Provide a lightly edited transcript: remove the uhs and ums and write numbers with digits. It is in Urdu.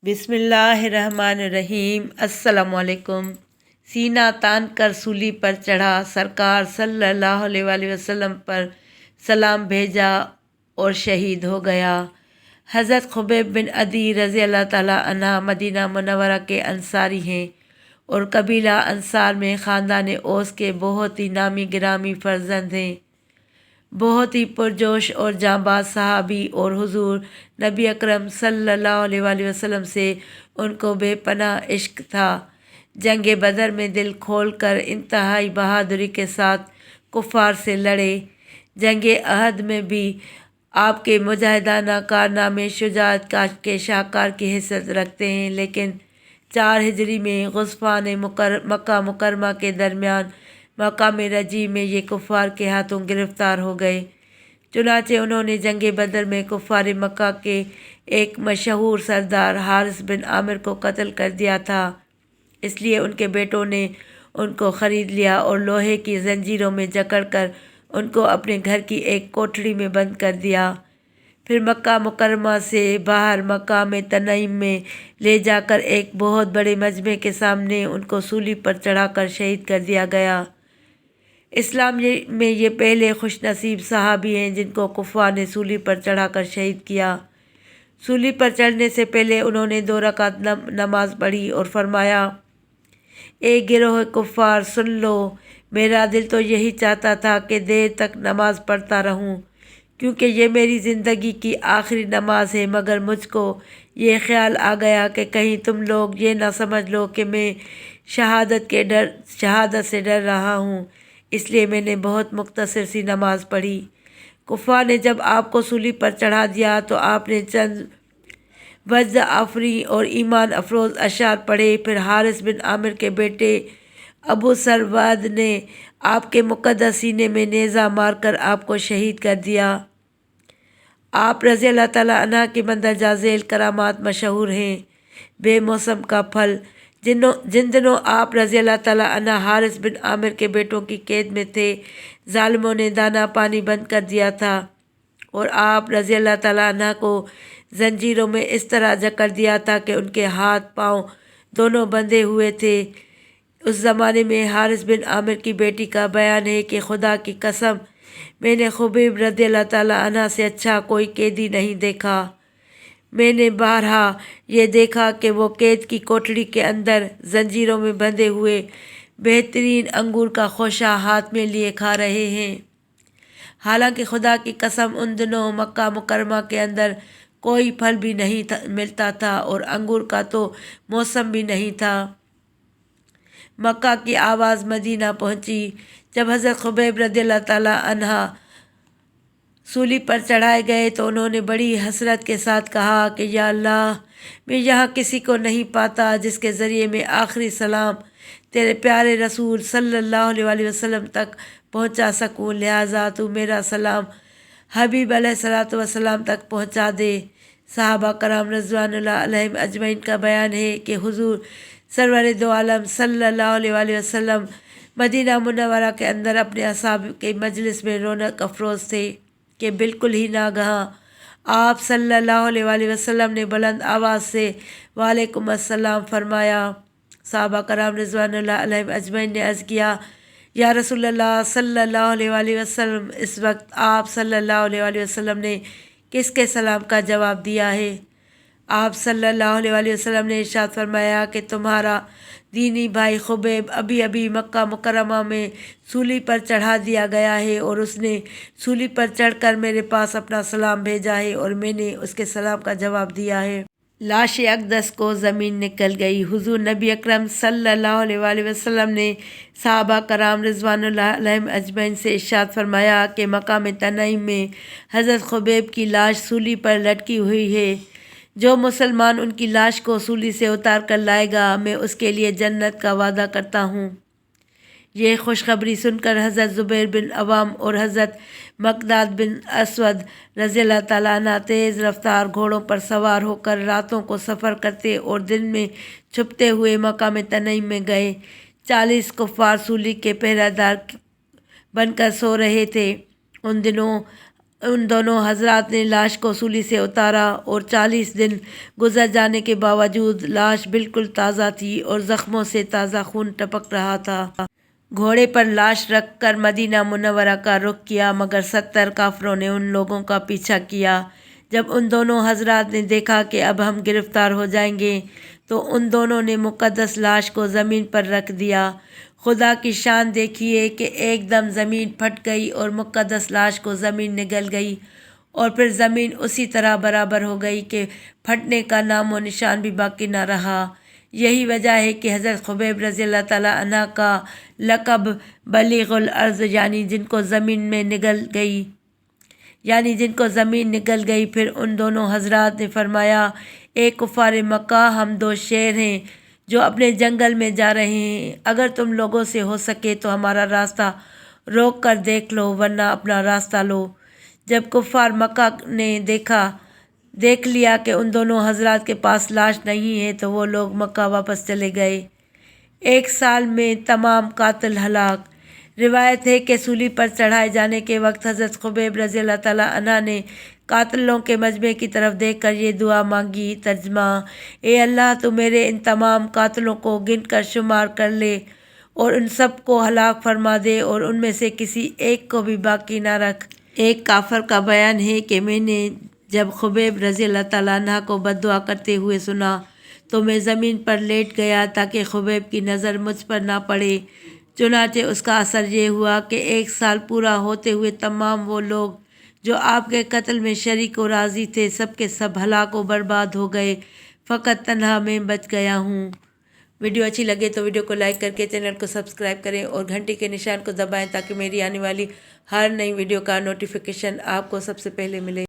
بسم اللہ الرحمن الرحیم۔ السلام علیکم۔ سینہ تان کر سولی پر چڑھا، سرکار صلی اللہ علیہ وآلہ وسلم پر سلام بھیجا اور شہید ہو گیا۔ حضرت خبیب بن عدی رضی اللہ تعالیٰ عنہ مدینہ منورہ کے انصاری ہیں اور قبیلہ انصار میں خاندان اوس کے بہت ہی نامی گرامی فرزند ہیں۔ بہت ہی پرجوش اور جانباز صحابی اور حضور نبی اکرم صلی اللہ علیہ وآلہ وسلم سے ان کو بے پناہ عشق تھا۔ جنگ بدر میں دل کھول کر انتہائی بہادری کے ساتھ کفار سے لڑے۔ جنگ احد میں بھی آپ کے مجاہدانہ کارنامے شجاعت کے شاہکار کی حیثیت رکھتے ہیں، لیکن 4 ہجری میں غزوان مکہ مکرمہ کے درمیان مقام رجی میں یہ کفار کے ہاتھوں گرفتار ہو گئے۔ چنانچہ انہوں نے جنگ بدر میں کفار مکہ کے ایک مشہور سردار حارث بن عامر کو قتل کر دیا تھا، اس لیے ان کے بیٹوں نے ان کو خرید لیا اور لوہے کی زنجیروں میں جکڑ کر ان کو اپنے گھر کی ایک کوٹھڑی میں بند کر دیا۔ پھر مکہ مکرمہ سے باہر مقام تنعیم میں لے جا کر ایک بہت بڑے مجمع کے سامنے ان کو سولی پر چڑھا کر شہید کر دیا گیا۔ اسلام میں یہ پہلے خوش نصیب صحابی ہیں جن کو کفار نے سولی پر چڑھا کر شہید کیا۔ سولی پر چڑھنے سے پہلے انہوں نے 2 رکعت نماز پڑھی اور فرمایا، اے گروہ کفار سن لو، میرا دل تو یہی چاہتا تھا کہ دیر تک نماز پڑھتا رہوں، کیونکہ یہ میری زندگی کی آخری نماز ہے، مگر مجھ کو یہ خیال آ گیا کہ کہیں تم لوگ یہ نہ سمجھ لو کہ میں شہادت سے ڈر رہا ہوں، اس لیے میں نے بہت مختصر سی نماز پڑھی۔ کفار نے جب آپ کو سولی پر چڑھا دیا تو آپ نے چند وجد آفریں اور ایمان افروز اشعار پڑھے۔ پھر حارث بن عامر کے بیٹے ابو سرواد نے آپ کے مقدس سینے میں نیزہ مار کر آپ کو شہید کر دیا۔ آپ رضی اللہ تعالیٰ عنہ کی مندرجہ ذیل کرامات مشہور ہیں۔ بے موسم کا پھل، جن دنوں آپ رضی اللہ تعالیٰ عنہ حارث بن عامر کے بیٹوں کی قید میں تھے، ظالموں نے دانہ پانی بند کر دیا تھا اور آپ رضی اللہ تعالیٰ عنہ کو زنجیروں میں اس طرح جکڑ دیا تھا کہ ان کے ہاتھ پاؤں دونوں بندھے ہوئے تھے۔ اس زمانے میں حارث بن عامر کی بیٹی کا بیان ہے کہ خدا کی قسم، میں نے خبیب رضی اللہ تعالیٰ عنہ سے اچھا کوئی قیدی نہیں دیکھا۔ میں نے بارہا یہ دیکھا کہ وہ قید کی کوٹھڑی کے اندر زنجیروں میں بندھے ہوئے بہترین انگور کا خوشہ ہاتھ میں لیے کھا رہے ہیں۔ حالانکہ خدا کی قسم ان دنوں مکہ مکرمہ کے اندر کوئی پھل بھی نہیں ملتا تھا اور انگور کا تو موسم بھی نہیں تھا۔ مکہ کی آواز مدینہ پہنچی۔ جب حضرت خبیب رضی اللہ تعالیٰ عنہ سولی پر چڑھائے گئے تو انہوں نے بڑی حسرت کے ساتھ کہا کہ یا اللہ، میں یہاں کسی کو نہیں پاتا جس کے ذریعے میں آخری سلام تیرے پیارے رسول صلی اللہ علیہ وآلہ وسلم تک پہنچا سکوں، لہٰذا تو میرا سلام حبیب علیہ الصلوۃ والسلام تک پہنچا دے۔ صحابہ کرام رضوان اللہ علیہم اجمعین کا بیان ہے کہ حضور سرور دو عالم صلی اللہ علیہ وآلہ وسلم مدینہ منورہ کے اندر اپنے اصحاب کے مجلس میں رونق افروز تھے کہ بالکل ہی ناگہاں آپ صلی اللہ علیہ وآلہ وسلم نے بلند آواز سے وعلیکم السلام فرمایا۔ صحابہ کرام رضوان اللہ علیہم اجمعین نے عرض کیا، یا رسول اللہ صلی اللہ علیہ وآلہ وسلم، اس وقت آپ صلی اللہ علیہ وآلہ وسلم نے کس کے سلام کا جواب دیا ہے؟ آپ صلی اللہ علیہ وآلہ وسلم نے ارشاد فرمایا کہ تمہارا دینی بھائی خبیب ابھی مکہ مکرمہ میں سولی پر چڑھا دیا گیا ہے اور اس نے سولی پر چڑھ کر میرے پاس اپنا سلام بھیجا ہے اور میں نے اس کے سلام کا جواب دیا ہے۔ لاش اقدس کو زمین نکل گئی۔ حضور نبی اکرم صلی اللہ علیہ وآلہ وسلم نے صحابہ کرام رضوان اللہ علیہم اجمعین سے ارشاد فرمایا کہ مقام تنعیم میں حضرت خبیب کی لاش سولی پر لٹکی ہوئی ہے۔ جو مسلمان ان کی لاش کو سولی سے اتار کر لائے گا، میں اس کے لیے جنت کا وعدہ کرتا ہوں۔ یہ خوشخبری سن کر حضرت زبیر بن عوام اور حضرت مقداد بن اسود رضی اللہ تعالیٰ عنہ تیز رفتار گھوڑوں پر سوار ہو کر راتوں کو سفر کرتے اور دن میں چھپتے ہوئے مقام تنعیم میں گئے۔ 40 کفار سولی کے پہرہ دار بن کر سو رہے تھے۔ ان دنوں ان دونوں حضرات نے لاش کو سولی سے اتارا اور 40 دن گزر جانے کے باوجود لاش بالکل تازہ تھی اور زخموں سے تازہ خون ٹپک رہا تھا۔ گھوڑے پر لاش رکھ کر مدینہ منورہ کا رخ کیا، مگر 70 کافروں نے ان لوگوں کا پیچھا کیا۔ جب ان دونوں حضرات نے دیکھا کہ اب ہم گرفتار ہو جائیں گے تو ان دونوں نے مقدس لاش کو زمین پر رکھ دیا۔ خدا کی شان دیکھیے کہ ایک دم زمین پھٹ گئی اور مقدس لاش کو زمین نگل گئی، اور پھر زمین اسی طرح برابر ہو گئی کہ پھٹنے کا نام و نشان بھی باقی نہ رہا۔ یہی وجہ ہے کہ حضرت خبیب رضی اللہ تعالیٰ عنہ کا لقب بلیغ الارض یعنی جن کو زمین نگل گئی۔ پھر ان دونوں حضرات نے فرمایا، اے کفار مکہ، ہم دو شیر ہیں جو اپنے جنگل میں جا رہے ہیں، اگر تم لوگوں سے ہو سکے تو ہمارا راستہ روک کر دیکھ لو، ورنہ اپنا راستہ لو۔ جب کفار مکہ نے دیکھ لیا کہ ان دونوں حضرات کے پاس لاش نہیں ہے تو وہ لوگ مکہ واپس چلے گئے۔ 1 سال میں تمام قاتل ہلاک۔ روایت ہے کہ سولی پر چڑھائے جانے کے وقت حضرت خبیب رضی اللہ تعالیٰ عنہ نے قاتلوں کے مجمع کی طرف دیکھ کر یہ دعا مانگی، ترجمہ: اے اللہ، تو میرے ان تمام قاتلوں کو گن کر شمار کر لے اور ان سب کو ہلاک فرما دے اور ان میں سے کسی ایک کو بھی باقی نہ رکھ۔ ایک کافر کا بیان ہے کہ میں نے جب خبیب رضی اللہ تعالیٰ عنہ کو بد دعا کرتے ہوئے سنا تو میں زمین پر لیٹ گیا تاکہ خبیب کی نظر مجھ پر نہ پڑے۔ چنانچہ اس کا اثر یہ ہوا کہ 1 سال پورا ہوتے ہوئے تمام وہ لوگ جو آپ کے قتل میں شریک و راضی تھے سب کے سب ہلاک و برباد ہو گئے، فقط تنہا میں بچ گیا ہوں۔ ویڈیو اچھی لگے تو ویڈیو کو لائک کر کے چینل کو سبسکرائب کریں اور گھنٹی کے نشان کو دبائیں تاکہ میری آنے والی ہر نئی ویڈیو کا نوٹیفیکیشن آپ کو سب سے پہلے ملے۔